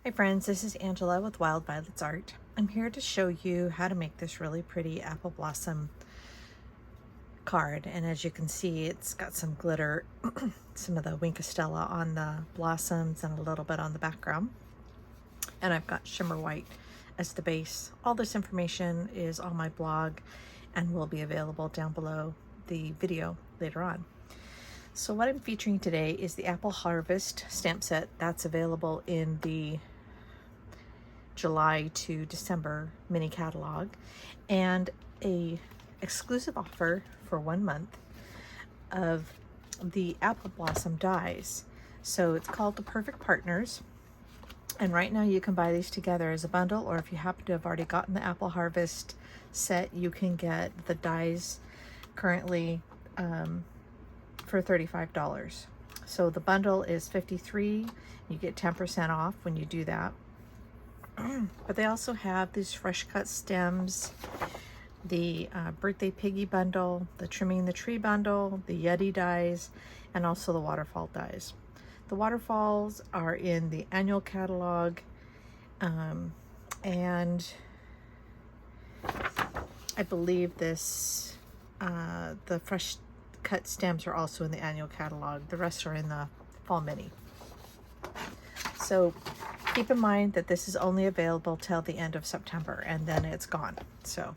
Hi friends, this is Angela with Wild Violets Art. I'm here to show you how to make this really pretty apple blossom card. And as you can see, it's got some glitter, some of the Wink Stella on the blossoms and a little bit on the background. And I've got shimmer white as the base. All this information is on my blog and will be available down below the video later on. So what I'm featuring today is the Apple Harvest stamp set that's available in the July to December mini catalog, and a exclusive offer for 1 month of the apple blossom dies. So it's called the Perfect Partners, and right now you can buy these together as a bundle, or if you happen to have already gotten the Apple Harvest set, you can get the dies currently for $35. So the bundle is $53. You get 10% off when you do that. But they also have these fresh cut stems, the birthday piggy bundle, the trimming the tree bundle, the Yeti dies, and also the waterfall dies. The waterfalls are in the annual catalog, and I believe this the fresh cut stems are also in the annual catalog. The rest are in the fall mini. So keep in mind that this is only available till the end of September, and then it's gone. So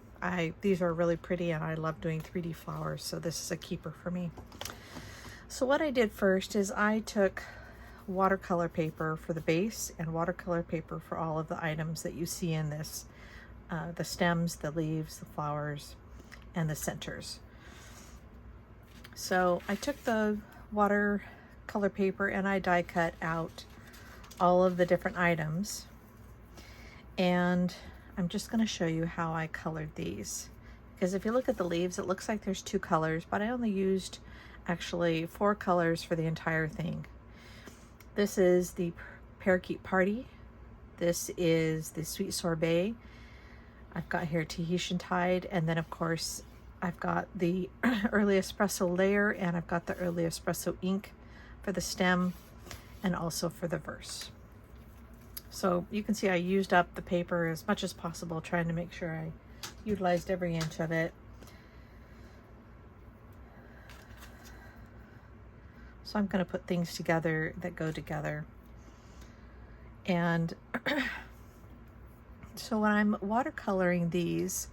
these are really pretty, and I love doing 3D flowers, so this is a keeper for me. So what I did first is I took watercolor paper for the base and watercolor paper for all of the items that you see in this, the stems, the leaves, the flowers, and the centers. So I took the watercolor paper and I die cut out all of the different items, and I'm just going to show you how I colored these, because if you look at the leaves, it looks like there's 2 colors, but I only used actually 4 colors for the entire thing. This is the Parakeet Party, this is the Sweet Sorbet, I've got here Tahitian Tide, and then of course I've got the Early Espresso layer, and I've got the Early Espresso ink for the stem and also for the verse. So you can see I used up the paper as much as possible, trying to make sure I utilized every inch of it. So I'm going to put things together that go together. And so when I'm watercoloring these,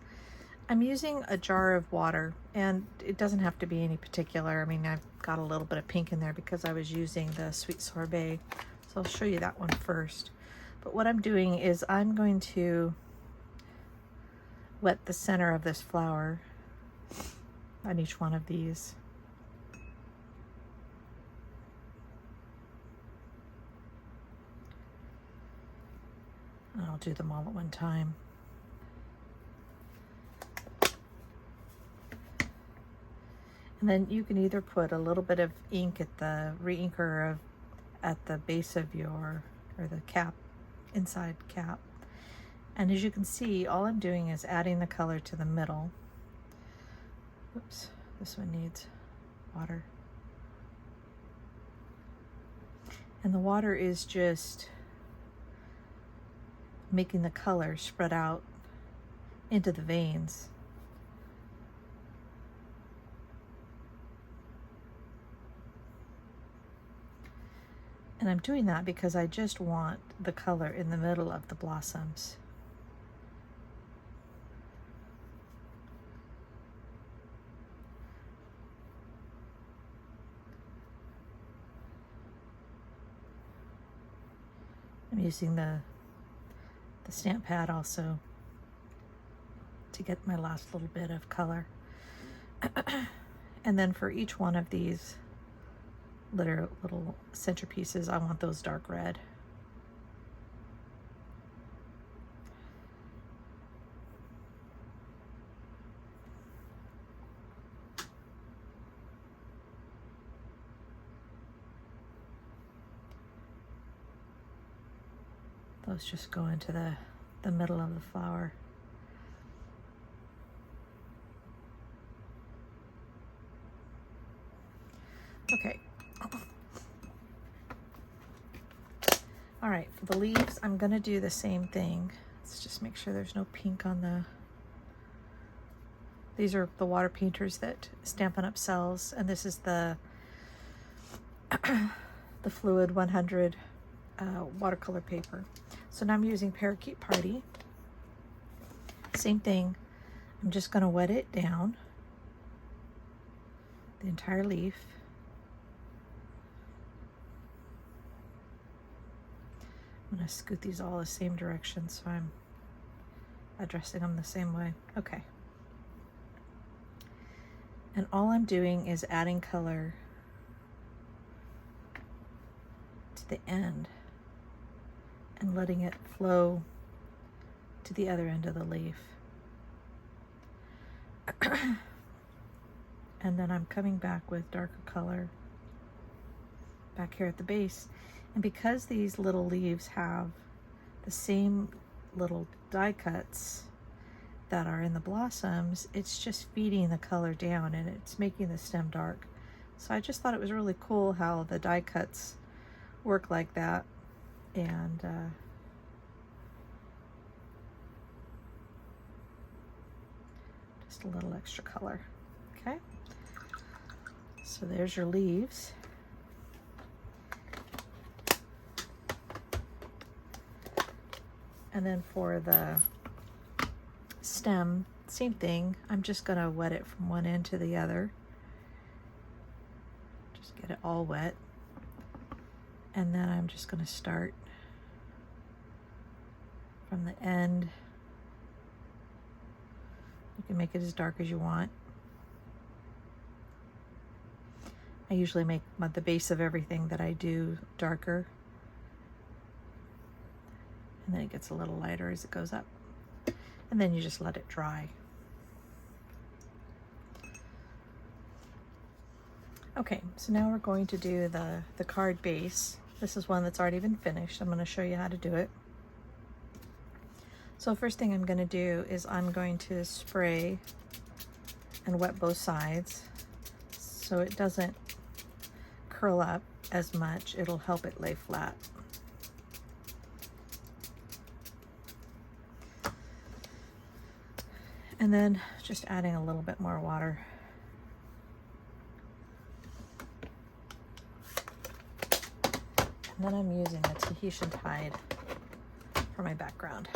I'm using a jar of water, and it doesn't have to be any particular. I mean, I've got a little bit of pink in there because I was using the Sweet Sorbet. So I'll show you that one first. But what I'm doing is I'm going to wet the center of this flower on each one of these. And I'll do them all at one time. And then you can either put a little bit of ink at the re-inker at the base of your, or the cap, inside cap. And as you can see, all I'm doing is adding the color to the middle. Oops, this one needs water. And the water is just making the color spread out into the veins. And I'm doing that because I just want the color in the middle of the blossoms. I'm using the stamp pad also to get my last little bit of color. And then for each one of these little centerpieces, I want those dark red. Those just go into the middle of the flower. Okay. All right, for the leaves, I'm gonna do the same thing. Let's just make sure there's no pink on the, these are the water painters that Stampin' Up! Sells, and this is the the Fluid 100 watercolor paper. So now I'm using Parakeet Party. Same thing, I'm just gonna wet it down, the entire leaf. I'm gonna scoot these all the same direction so I'm addressing them the same way. Okay. And all I'm doing is adding color to the end and letting it flow to the other end of the leaf. And then I'm coming back with darker color back here at the base. And because these little leaves have the same little die cuts that are in the blossoms, it's just feeding the color down and it's making the stem dark. So I just thought it was really cool how the die cuts work like that. And just a little extra color. Okay, so there's your leaves. And then for the stem, same thing. I'm just gonna wet it from one end to the other. Just get it all wet. And then I'm just gonna start from the end. You can make it as dark as you want. I usually make the base of everything that I do darker. And then it gets a little lighter as it goes up. And then you just let it dry. Okay, so now we're going to do the card base. This is one that's already been finished. I'm going to show you how to do it. So first thing I'm going to do is I'm going to spray and wet both sides so it doesn't curl up as much. It'll help it lay flat. And then just adding a little bit more water. And then I'm using the Tahitian Tide for my background.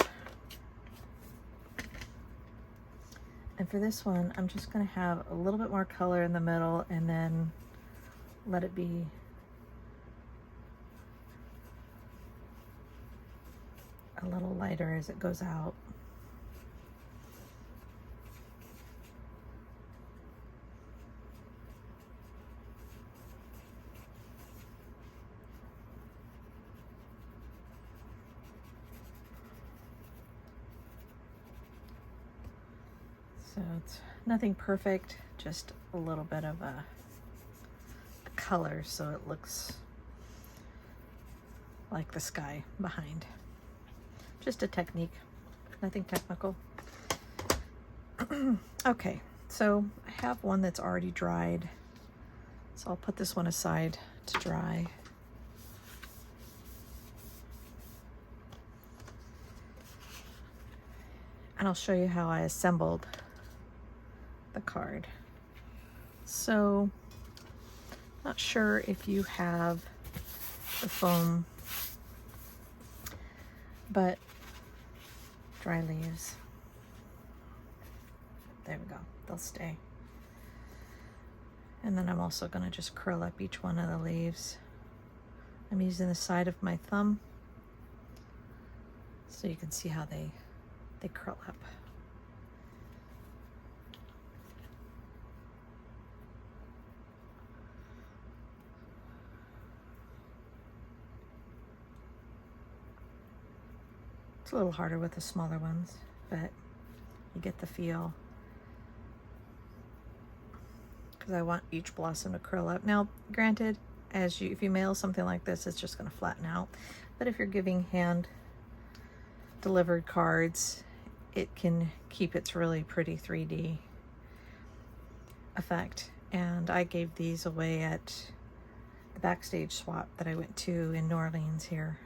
And for this one, I'm just gonna have a little bit more color in the middle and then let it be a little lighter as it goes out. So it's nothing perfect, just a little bit of a color so it looks like the sky behind. Just a technique, nothing technical. Okay, so I have one that's already dried. So I'll put this one aside to dry. And I'll show you how I assembled the card. So, not sure if you have the foam, but dry leaves. There we go, they'll stay. And then I'm also going to just curl up each one of the leaves. I'm using the side of my thumb so you can see how they curl up. It's a little harder with the smaller ones, but you get the feel. Because I want each blossom to curl up. Now, granted, if you mail something like this, it's just going to flatten out. But if you're giving hand delivered cards, it can keep its really pretty 3D effect. And I gave these away at the backstage swap that I went to in New Orleans here.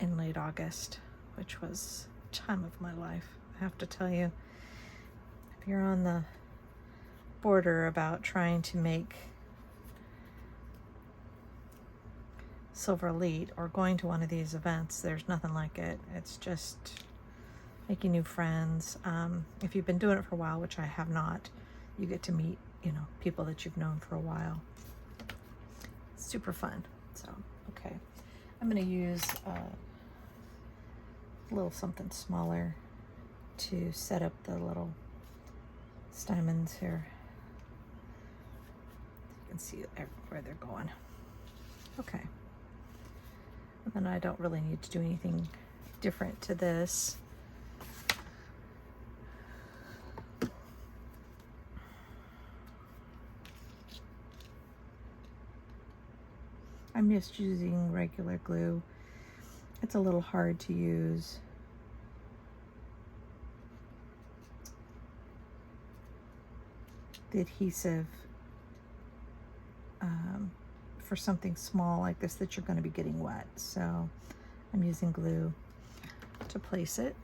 in late August, which was a time of my life, I have to tell you. If you're on the border about trying to make Silver Elite or going to one of these events, there's nothing like it. It's just making new friends. If you've been doing it for a while, which I have not, you get to meet, you know, people that you've known for a while. It's super fun. So, okay. I'm going to use a little something smaller to set up the little diamonds here. You can see where they're going. Okay. And then I don't really need to do anything different to this. I'm just using regular glue. It's a little hard to use. The adhesive for something small like this that you're going to be getting wet. So I'm using glue to place it.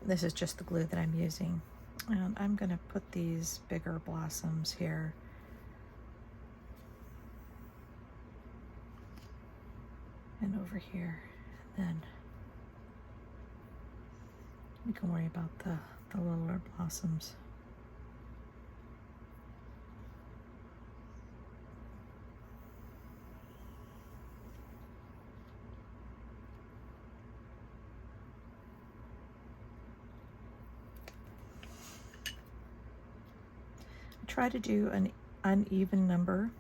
This is just the glue that I'm using. And I'm going to put these bigger blossoms here. And over here. And then we can worry about the littler blossoms. Try to do an uneven number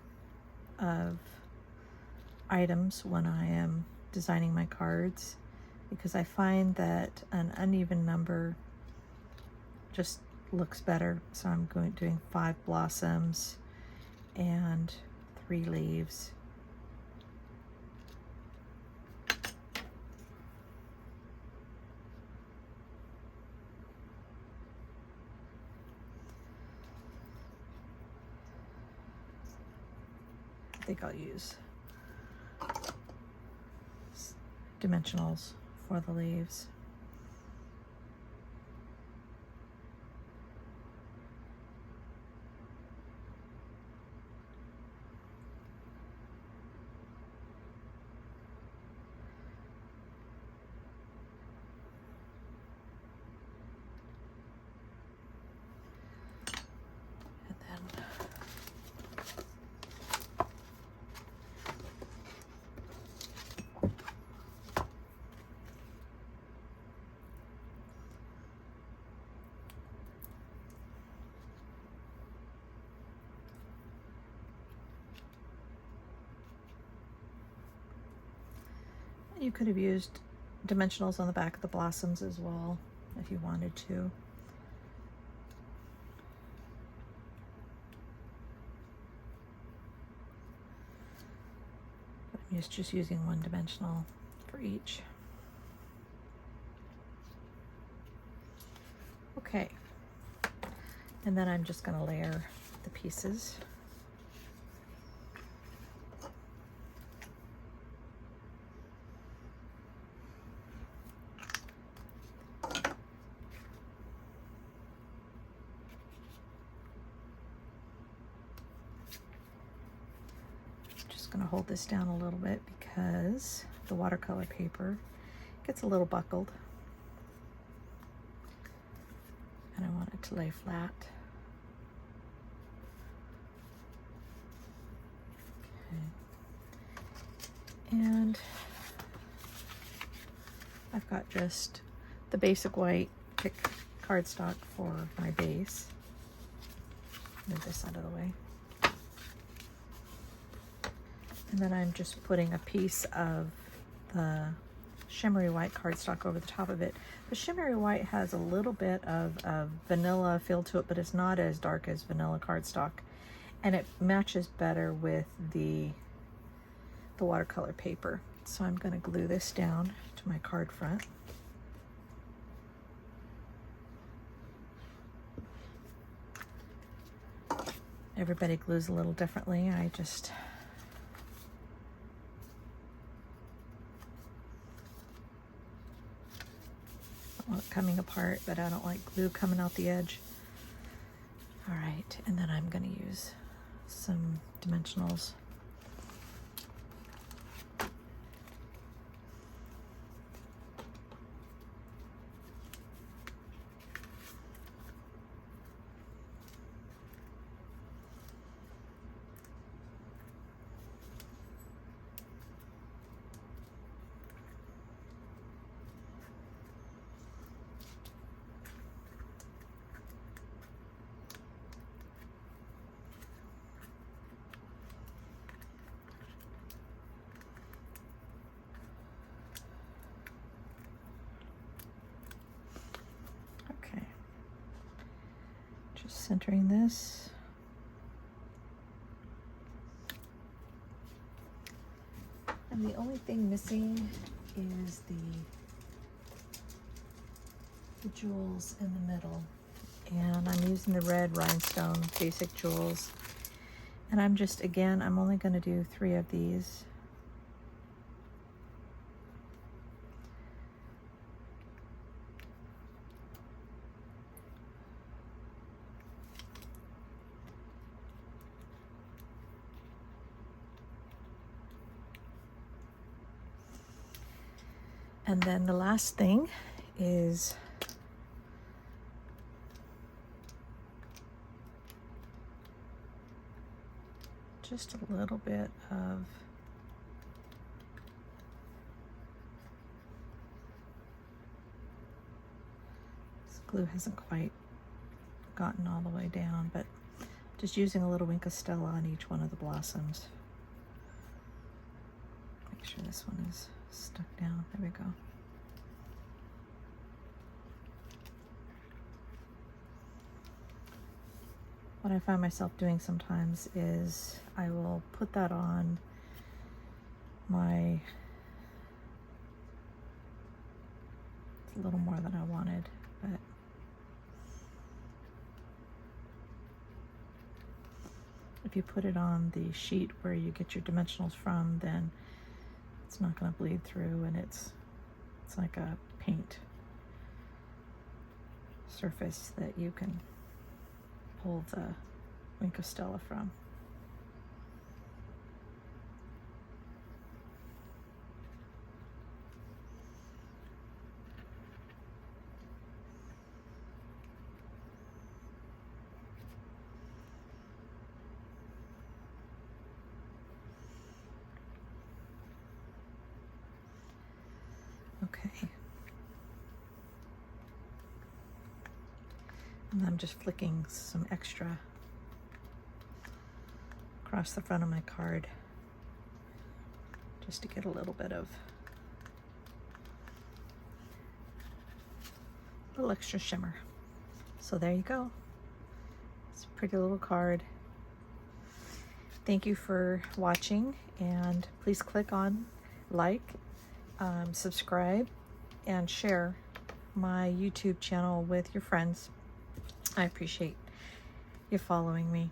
of items when I am designing my cards, because I find that an uneven number just looks better. So I'm doing 5 blossoms and 3 leaves. I think I'll use dimensionals for the leaves. You could have used dimensionals on the back of the blossoms as well, if you wanted to. But I'm just using 1 dimensional for each. Okay, and then I'm just going to layer the pieces. Going to hold this down a little bit because the watercolor paper gets a little buckled and I want it to lay flat. Okay. And I've got just the basic white pick cardstock for my base. Move this out of the way. And then I'm just putting a piece of the shimmery white cardstock over the top of it. The shimmery white has a little bit of vanilla feel to it, but it's not as dark as vanilla cardstock. And it matches better with the the watercolor paper. So I'm going to glue this down to my card front. Everybody glues a little differently. I just don't want it coming apart, but I don't like glue coming out the edge. All right, and then I'm going to use some dimensionals. Okay, just centering this. And the only thing missing is the jewels in the middle. And I'm using the red rhinestone basic jewels. And I'm just, again, I'm only going to do 3 of these. And then the last thing is just a little bit of this glue hasn't quite gotten all the way down, but just using a little Wink of Stella on each one of the blossoms. Make sure this one is stuck down. There we go. What I find myself doing sometimes is I will put that on my, it's a little more than I wanted, but if you put it on the sheet where you get your dimensionals from, then it's not going to bleed through, and it's like a paint surface that you can pull the Wink of Stella from. Okay. And I'm just flicking some extra across the front of my card just to get a little bit of a little extra shimmer. So there you go. It's a pretty little card. Thank you for watching, and please click on like, subscribe, and share my YouTube channel with your friends. I appreciate you following me.